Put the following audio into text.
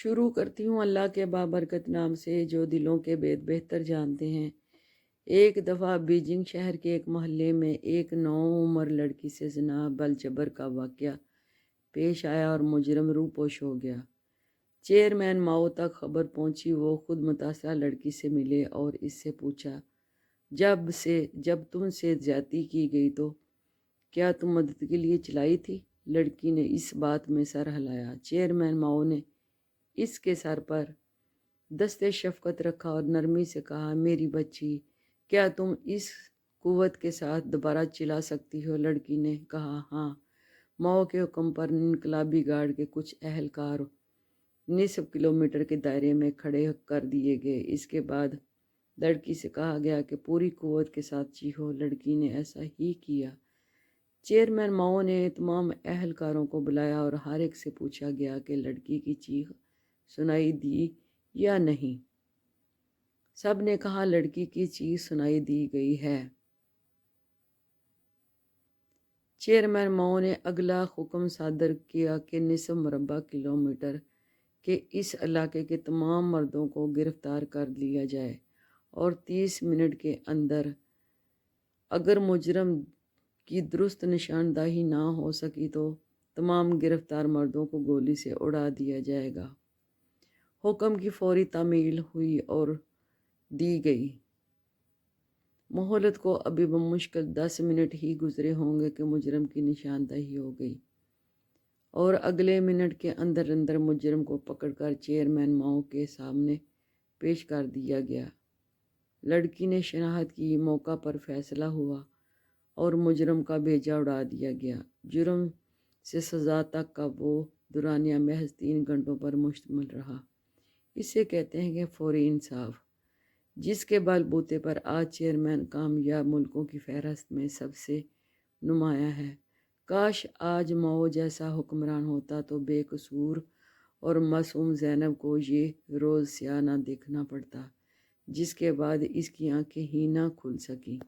شروع کرتی ہوں اللہ کے بابرکت نام سے جو دلوں کے بید بہتر جانتے ہیں۔ ایک دفعہ بیجنگ شہر کے ایک محلے میں ایک نوعمر لڑکی سے زنا بل جبر کا واقعہ پیش آیا اور مجرم روپوش ہو گیا۔ چیئرمین ماؤ تک خبر پہنچی۔ وہ خود متاثرہ لڑکی سے ملے اور اس سے پوچھا، جب تم سے زیادتی کی گئی تو کیا تم مدد کے لیے چلائی تھی؟ لڑکی نے اس بات میں سر ہلایا۔ چیئرمین ماؤ نے اس کے سر پر دستے شفقت رکھا اور نرمی سے کہا، میری بچی، کیا تم اس قوت کے ساتھ دوبارہ چلا سکتی ہو؟ لڑکی نے کہا، ہاں۔ ماؤ کے حکم پر انقلابی گارڈ کے کچھ اہلکار نصف کلومیٹر کے دائرے میں کھڑے کر دیے گئے۔ اس کے بعد لڑکی سے کہا گیا کہ پوری قوت کے ساتھ چیخو۔ لڑکی نے ایسا ہی کیا۔ چیئرمین ماؤ نے تمام اہلکاروں کو بلایا اور ہر ایک سے پوچھا گیا کہ لڑکی کی چیخ سنائی دی یا نہیں۔ سب نے کہا لڑکی کی چیخ سنائی دی گئی ہے۔ چیئرمین ماؤ نے اگلا حکم صادر کیا کہ نصف مربع کلومیٹر کے اس علاقے کے تمام مردوں کو گرفتار کر لیا جائے اور 30 منٹ کے اندر اگر مجرم کی درست نشاندہی نہ ہو سکی تو تمام گرفتار مردوں کو گولی سے اڑا دیا جائے گا۔ حکم کی فوری تعمیل ہوئی اور دی گئی۔ مہلت کو ابھی بمشکل 10 منٹ ہی گزرے ہوں گے کہ مجرم کی نشاندہی ہو گئی اور اگلے منٹ کے اندر اندر مجرم کو پکڑ کر چیئرمین ماؤ کے سامنے پیش کر دیا گیا۔ لڑکی نے شناخت کی، موقع پر فیصلہ ہوا اور مجرم کا بھیجا اڑا دیا گیا۔ جرم سے سزا تک کا وہ دورانیہ محض 3 گھنٹوں پر مشتمل رہا۔ اسے کہتے ہیں کہ فوری انصاف، جس کے بل بوتے پر آج چیئرمین کامیاب ملکوں کی فہرست میں سب سے نمایاں ہے۔ کاش آج ماؤ جیسا حکمران ہوتا تو بے قصور اور معصوم زینب کو یہ روز سیاہ نہ دیکھنا پڑتا، جس کے بعد اس کی آنکھیں ہی نہ کھل سکیں۔